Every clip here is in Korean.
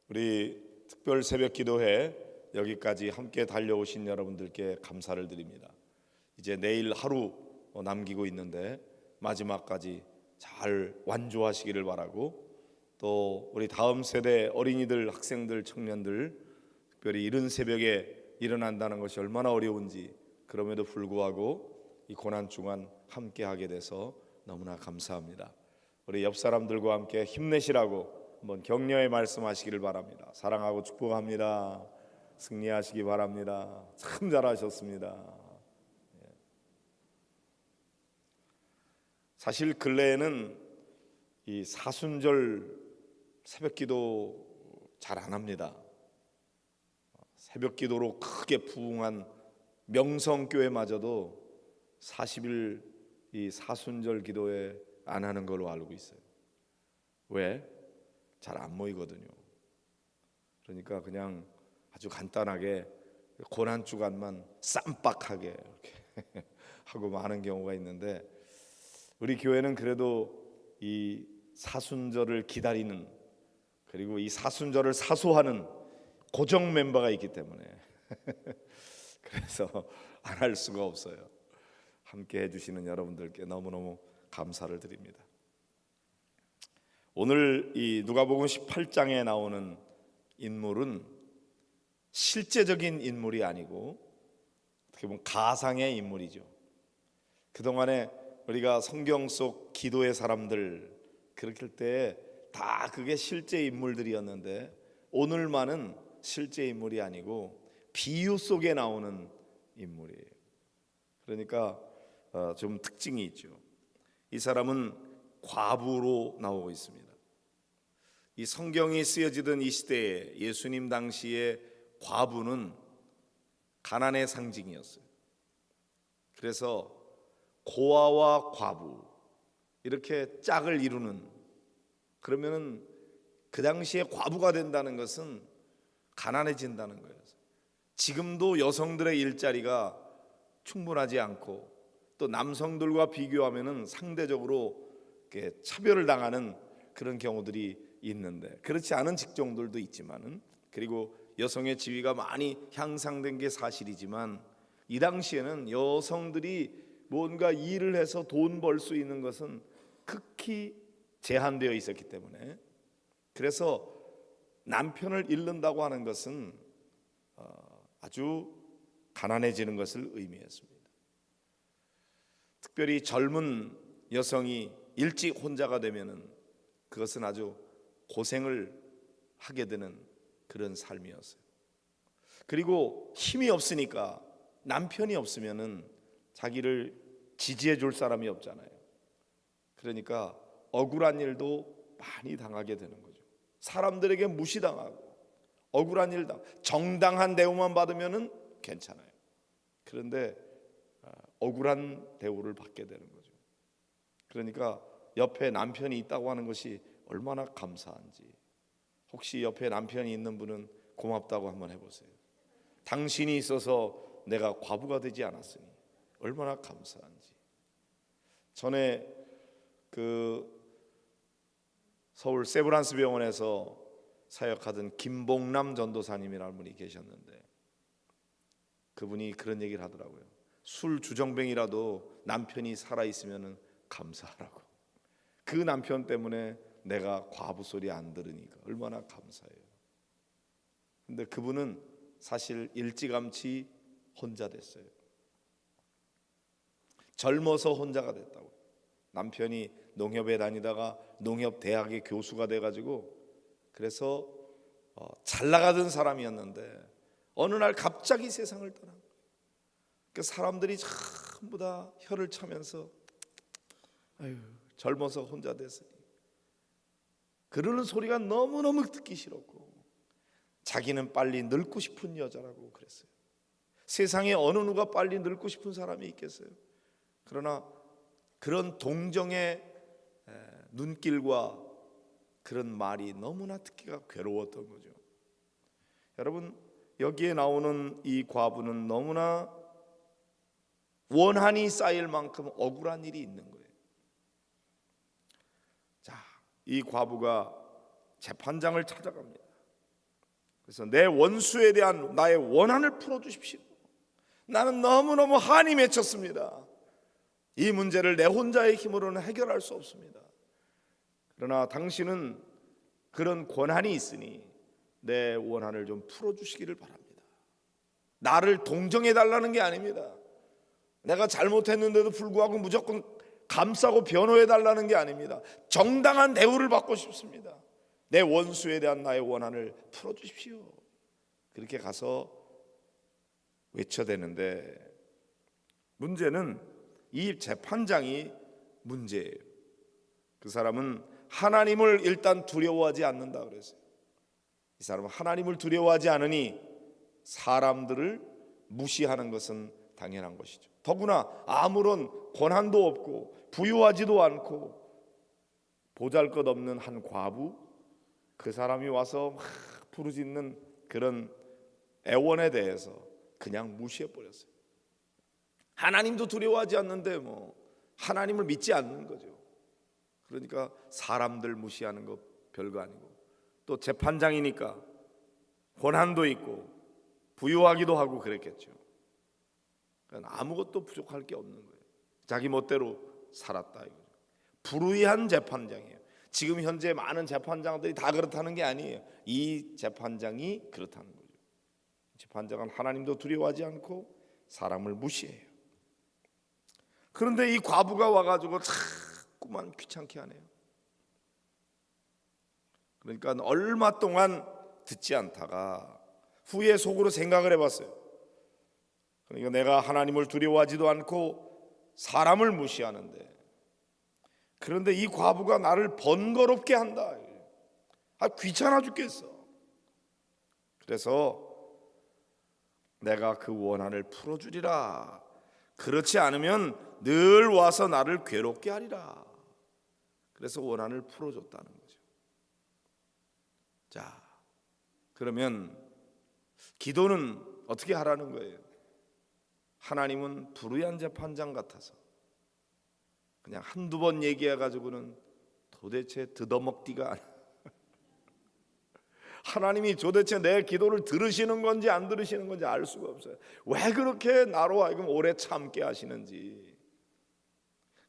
우리 특별 새벽 기도회 여기까지 함께 달려오신 여러분들께 감사를 드립니다. 이제 내일 하루 남기고 있는데 마지막까지 잘 완주하시기를 바라고, 또 우리 다음 세대 어린이들, 학생들, 청년들 특별히 이른 새벽에 일어난다는 것이 얼마나 어려운지, 그럼에도 불구하고 이 고난 주간 함께 하게 돼서 너무나 감사합니다. 우리 옆 사람들과 함께 힘내시라고 한번 격려의 말씀하시기를 바랍니다. 사랑하고 축복합니다. 승리하시기 바랍니다. 참 잘하셨습니다. 사실 근래에는 이 사순절 새벽기도 잘 안 합니다. 새벽기도로 크게 부흥한 명성교회마저도 40일 이 사순절 기도회 안 하는 걸로 알고 있어요. 왜? 잘 안 모이거든요. 그러니까 그냥 아주 간단하게 고난 주간만 쌈박하게 이렇게 하고 마는 경우가 있는데, 우리 교회는 그래도 이 사순절을 기다리는, 그리고 이 사순절을 사수하는 고정 멤버가 있기 때문에 그래서 안 할 수가 없어요. 함께 해주시는 여러분들께 너무너무 감사를 드립니다. 오늘 이 누가복음 18장에 나오는 인물은 실제적인 인물이 아니고 어떻게 보면 가상의 인물이죠. 그동안에 우리가 성경 속 기도의 사람들 그렇게 때 다 그게 실제 인물들이었는데, 오늘만은 실제 인물이 아니고 비유 속에 나오는 인물이에요. 그러니까 좀 특징이 있죠. 이 사람은 과부로 나오고 있습니다. 이 성경이 쓰여지던 이 시대에 예수님 당시에 과부는 가난의 상징이었어요. 그래서 고아와 과부 이렇게 짝을 이루는, 그러면은 그 당시에 과부가 된다는 것은 가난해진다는 거예요. 지금도 여성들의 일자리가 충분하지 않고 또 남성들과 비교하면은 상대적으로 이렇게 차별을 당하는 그런 경우들이 있는데, 그렇지 않은 직종들도 있지만은, 그리고 여성의 지위가 많이 향상된 게 사실이지만, 이 당시에는 여성들이 뭔가 일을 해서 돈 벌 수 있는 것은 극히 제한되어 있었기 때문에, 그래서 남편을 잃는다고 하는 것은 아주 가난해지는 것을 의미했습니다. 특별히 젊은 여성이 일찍 혼자가 되면은 그것은 아주 고생을 하게 되는 그런 삶이었어요. 그리고 힘이 없으니까, 남편이 없으면은 자기를 지지해 줄 사람이 없잖아요. 그러니까 억울한 일도 많이 당하게 되는 거죠. 사람들에게 무시당하고 억울한 일 정당한 대우만 받으면은 괜찮아요. 그런데 억울한 대우를 받게 되는 거죠. 그러니까 옆에 남편이 있다고 하는 것이 얼마나 감사한지, 혹시 옆에 남편이 있는 분은 고맙다고 한번 해보세요. 당신이 있어서 내가 과부가 되지 않았으니 얼마나 감사한지. 전에 그 서울 세브란스 병원에서 사역하던 김봉남 전도사님이라는 분이 계셨는데, 그분이 그런 얘기를 하더라고요. 술 주정뱅이라도 남편이 살아있으면 감사하라고. 그 남편 때문에 내가 과부 소리 안 들으니까 얼마나 감사해요. 근데 그분은 사실 일찌감치 혼자 됐어요. 젊어서 혼자가 됐다고. 남편이 농협에 다니다가 농협대학의 교수가 돼가지고, 그래서 잘 나가던 사람이었는데 어느 날 갑자기 세상을 떠난 거예요. 그 사람들이 전부 다 혀를 차면서 아유, 젊어서 혼자 됐으니, 그러는 소리가 너무너무 듣기 싫었고, 자기는 빨리 늙고 싶은 여자라고 그랬어요. 세상에 어느 누가 빨리 늙고 싶은 사람이 있겠어요? 그러나 그런 동정의 눈길과 그런 말이 너무나 듣기가 괴로웠던 거죠. 여러분, 여기에 나오는 이 과부는 너무나 원한이 쌓일 만큼 억울한 일이 있는 거예요. 자, 이 과부가 재판장을 찾아갑니다. 그래서 내 원수에 대한 나의 원한을 풀어주십시오. 나는 너무너무 한이 맺혔습니다. 이 문제를 내 혼자의 힘으로는 해결할 수 없습니다. 그러나 당신은 그런 권한이 있으니 내 원한을 좀 풀어주시기를 바랍니다. 나를 동정해달라는 게 아닙니다. 내가 잘못했는데도 불구하고 무조건 감싸고 변호해달라는 게 아닙니다. 정당한 대우를 받고 싶습니다. 내 원수에 대한 나의 원한을 풀어주십시오. 그렇게 가서 외쳐대는데, 문제는 이 재판장이 문제예요. 그 사람은 하나님을 일단 두려워하지 않는다 그랬어요. 이 사람은 하나님을 두려워하지 않으니 사람들을 무시하는 것은 당연한 것이죠. 더구나 아무런 권한도 없고 부유하지도 않고 보잘것없는 한 과부, 그 사람이 와서 막 부르짖는 그런 애원에 대해서 그냥 무시해 버렸어요. 하나님도 두려워하지 않는데 뭐 하나님을 믿지 않는 거죠. 그러니까 사람들 무시하는 거 별거 아니고, 또 재판장이니까 권한도 있고 부유하기도 하고 그랬겠죠. 그러니까 아무것도 부족할 게 없는 거예요. 자기 멋대로 살았다 이거죠. 불의한 재판장이에요. 지금 현재 많은 재판장들이 다 그렇다는 게 아니에요. 이 재판장이 그렇다는 거죠. 재판장은 하나님도 두려워하지 않고 사람을 무시해요. 그런데 이 과부가 와가지고 자꾸만 귀찮게 하네요. 그러니까 얼마 동안 듣지 않다가 후에 속으로 생각을 해봤어요. 그러니까 내가 하나님을 두려워하지도 않고 사람을 무시하는데, 그런데 이 과부가 나를 번거롭게 한다. 귀찮아 죽겠어. 그래서 내가 그 원한을 풀어주리라. 그렇지 않으면 늘 와서 나를 괴롭게 하리라. 그래서 원한을 풀어줬다는 거죠. 자, 그러면 기도는 어떻게 하라는 거예요? 하나님은 불의한 재판장 같아서 그냥 한두 번 얘기해가지고는 도대체 뜯어먹기가 아니야. 하나님이 도대체 내 기도를 들으시는 건지 안 들으시는 건지 알 수가 없어요. 왜 그렇게 나로 하여금 오래 참게 하시는지.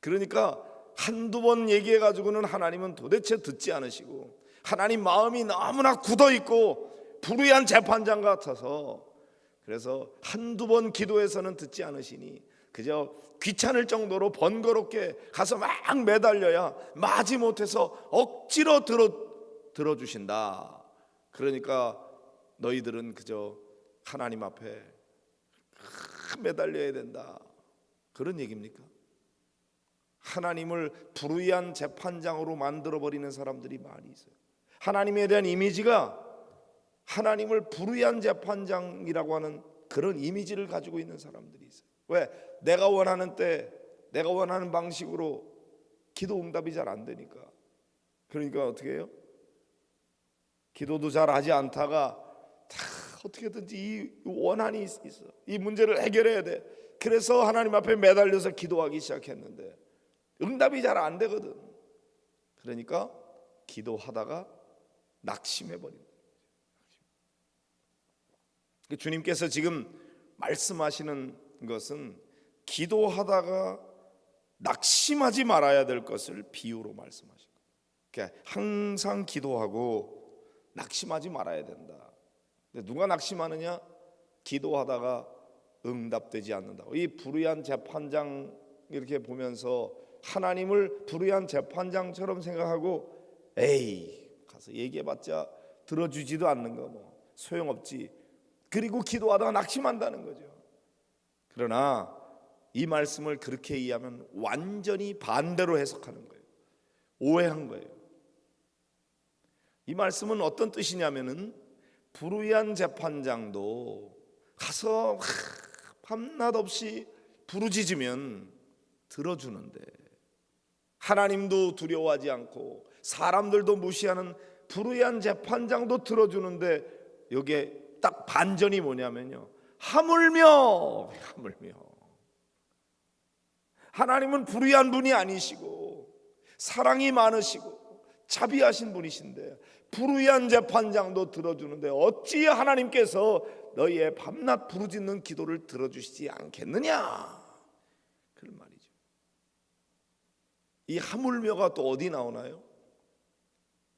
그러니까 한두 번 얘기해가지고는 하나님은 도대체 듣지 않으시고, 하나님 마음이 너무나 굳어있고 불의한 재판장 같아서, 그래서 한두 번 기도해서는 듣지 않으시니 그저 귀찮을 정도로 번거롭게 가서 막 매달려야 마지못해서 억지로 들어주신다. 그러니까 너희들은 그저 하나님 앞에 매달려야 된다. 그런 얘기입니까? 하나님을 불의한 재판장으로 만들어버리는 사람들이 많이 있어요. 하나님에 대한 이미지가 하나님을 불의한 재판장이라고 하는 그런 이미지를 가지고 있는 사람들이 있어요. 왜? 내가 원하는 때 내가 원하는 방식으로 기도 응답이 잘 안 되니까. 그러니까 어떻게 해요? 기도도 잘 하지 않다가 다 어떻게든지 이 원한이 있어. 이 문제를 해결해야 돼. 그래서 하나님 앞에 매달려서 기도하기 시작했는데 응답이 잘 안 되거든. 그러니까 기도하다가 낙심해버립니다. 주님께서 지금 말씀하시는 것은 기도하다가 낙심하지 말아야 될 것을 비유로 말씀하신 거예요. 그러니까 항상 기도하고 낙심하지 말아야 된다. 근데 누가 낙심하느냐? 기도하다가 응답되지 않는다. 이 불의한 재판장 이렇게 보면서 하나님을 불의한 재판장처럼 생각하고 에이 가서 얘기해봤자 들어주지도 않는 거 뭐 소용없지. 그리고 기도하다가 낙심한다는 거죠. 그러나 이 말씀을 그렇게 이해하면 완전히 반대로 해석하는 거예요. 오해한 거예요. 이 말씀은 어떤 뜻이냐면은 불의한 재판장도 가서 밤낮 없이 부르짖으면 들어주는데, 하나님도 두려워하지 않고 사람들도 무시하는 불의한 재판장도 들어주는데, 여기에 딱 반전이 뭐냐면요, 하물며 하나님은 불의한 분이 아니시고 사랑이 많으시고 자비하신 분이신데 불의한 재판장도 들어주는데 어찌 하나님께서 너희의 밤낮 부르짖는 기도를 들어주시지 않겠느냐, 그런 말이죠. 이 하물며가 또 어디 나오나요?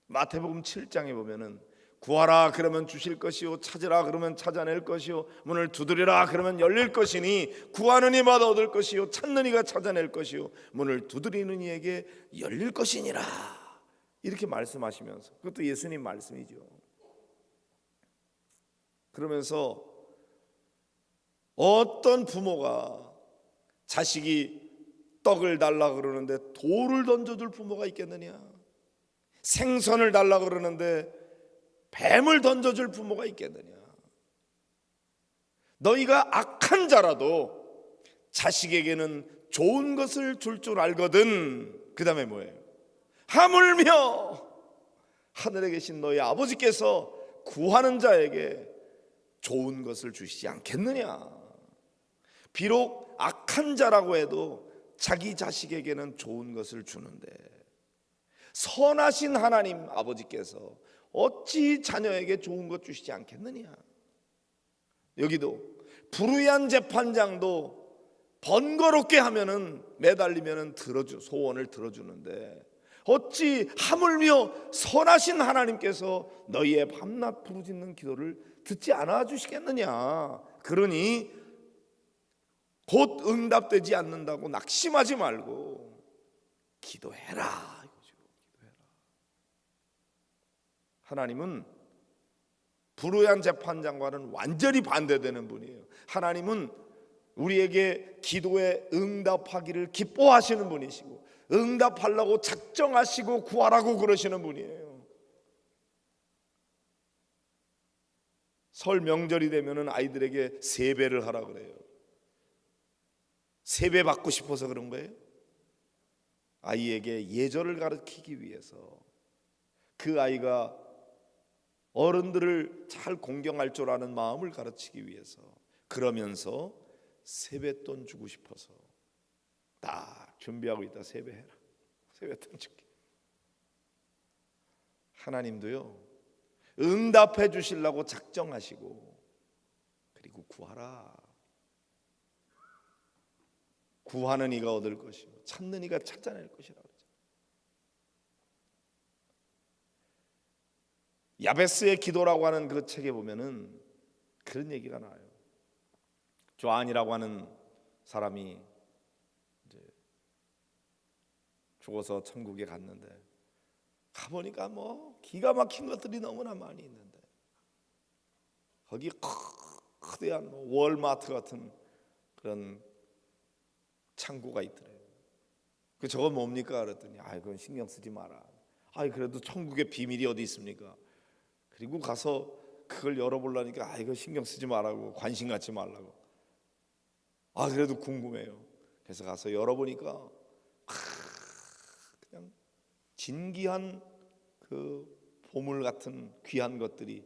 마태복음 7장에 보면은 구하라 그러면 주실 것이요, 찾으라 그러면 찾아낼 것이요, 문을 두드리라 그러면 열릴 것이니 구하는 이마다 얻을 것이요, 찾는 이가 찾아낼 것이요, 문을 두드리는 이에게 열릴 것이니라, 이렇게 말씀하시면서, 그것도 예수님 말씀이죠. 그러면서 어떤 부모가 자식이 떡을 달라 그러는데 돌을 던져줄 부모가 있겠느냐, 생선을 달라 그러는데 뱀을 던져줄 부모가 있겠느냐. 너희가 악한 자라도 자식에게는 좋은 것을 줄 줄 알거든. 그 다음에 뭐예요? 하물며 하늘에 계신 너희 아버지께서 구하는 자에게 좋은 것을 주시지 않겠느냐. 비록 악한 자라고 해도 자기 자식에게는 좋은 것을 주는데 선하신 하나님 아버지께서 어찌 자녀에게 좋은 것 주시지 않겠느냐. 여기도 불의한 재판장도 번거롭게 하면은 매달리면은 소원을 들어주는데 어찌 하물며 선하신 하나님께서 너희의 밤낮 부르짖는 기도를 듣지 않아 주시겠느냐. 그러니 곧 응답되지 않는다고 낙심하지 말고 기도해라. 하나님은 불의한 재판장과는 완전히 반대되는 분이에요. 하나님은 우리에게 기도에 응답하기를 기뻐하시는 분이시고 응답하려고 작정하시고 구하라고 그러시는 분이에요. 설 명절이 되면은 아이들에게 세배를 하라 그래요. 세배 받고 싶어서 그런 거예요? 아이에게 예절을 가르치기 위해서, 그 아이가 어른들을 잘 공경할 줄 아는 마음을 가르치기 위해서, 그러면서 세뱃돈 주고 싶어서 딱 준비하고 있다. 세배해라, 세뱃돈 줄게. 하나님도요 응답해 주시려고 작정하시고 그리고 구하라. 구하는 이가 얻을 것이요, 찾는 이가 찾아낼 것이라. 야베스의 기도라고 하는 그 책에 보면은 그런 얘기가 나와요. 조안이라고 하는 사람이 이제 죽어서 천국에 갔는데 가보니까 뭐 기가 막힌 것들이 너무나 많이 있는데 거기 거대한 월마트 같은 그런 창고가 있더래요. 그 저건 뭡니까 그랬더니 그건 신경 쓰지 마라. 그래도 천국의 비밀이 어디 있습니까? 그리고 가서 그걸 열어보려니까 이거 신경 쓰지 말라고, 관심 갖지 말라고. 그래도 궁금해요. 그래서 가서 열어보니까 그냥 진귀한 그 보물 같은 귀한 것들이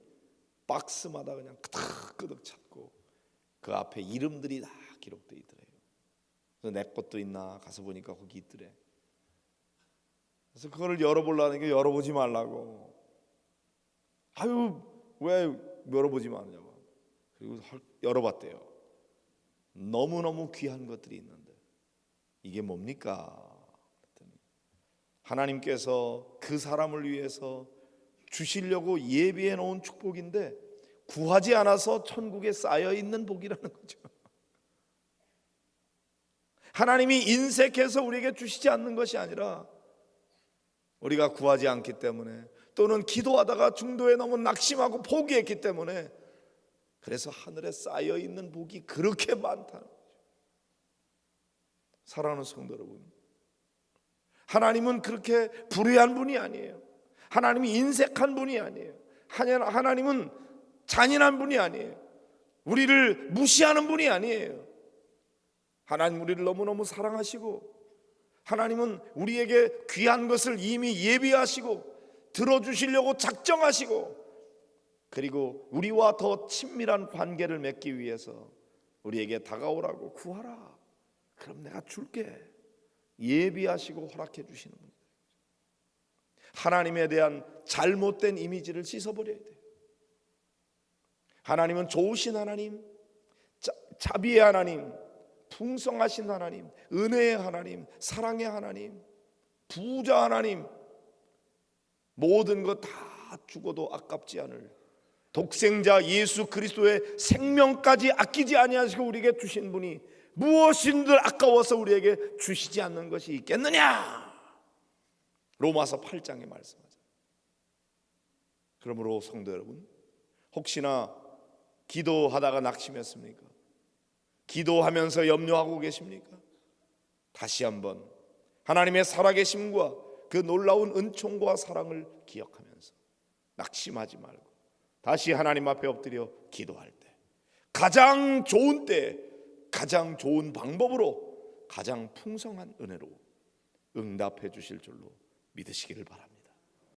박스마다 그냥 끄덕끄덕 찾고 그 앞에 이름들이 다 기록되어 있더래요. 그래서 내 것도 있나 가서 보니까 거기 있더래. 그래서 그거를 열어보려니까 열어보지 말라고. 왜 열어보지 마냐고. 그리고 열어봤대요. 너무너무 귀한 것들이 있는데 이게 뭡니까? 하나님께서 그 사람을 위해서 주시려고 예비해 놓은 축복인데 구하지 않아서 천국에 쌓여 있는 복이라는 거죠. 하나님이 인색해서 우리에게 주시지 않는 것이 아니라 우리가 구하지 않기 때문에, 또는 기도하다가 중도에 너무 낙심하고 포기했기 때문에, 그래서 하늘에 쌓여 있는 복이 그렇게 많다는 거죠. 사랑하는 성도 여러분, 하나님은 그렇게 불의한 분이 아니에요. 하나님이 인색한 분이 아니에요. 하나님은 잔인한 분이 아니에요. 우리를 무시하는 분이 아니에요. 하나님 우리를 너무너무 사랑하시고, 하나님은 우리에게 귀한 것을 이미 예비하시고 들어주시려고 작정하시고, 그리고 우리와 더 친밀한 관계를 맺기 위해서 우리에게 다가오라고, 구하라, 그럼 내가 줄게, 예비하시고 허락해 주시는 분이에요. 하나님에 대한 잘못된 이미지를 씻어버려야 돼요. 하나님은 좋으신 하나님, 자비의 하나님, 풍성하신 하나님, 은혜의 하나님, 사랑의 하나님, 부자 하나님, 모든 것 다 죽어도 아깝지 않을 독생자 예수 그리스도의 생명까지 아끼지 아니하시고 우리에게 주신 분이 무엇인들 아까워서 우리에게 주시지 않는 것이 있겠느냐? 로마서 8장에 말씀하죠. 그러므로 성도 여러분, 혹시나 기도하다가 낙심했습니까? 기도하면서 염려하고 계십니까? 다시 한번 하나님의 살아계심과 그 놀라운 은총과 사랑을 기억하면서 낙심하지 말고 다시 하나님 앞에 엎드려 기도할 때 가장 좋은 때 가장 좋은 방법으로 가장 풍성한 은혜로 응답해 주실 줄로 믿으시기를 바랍니다.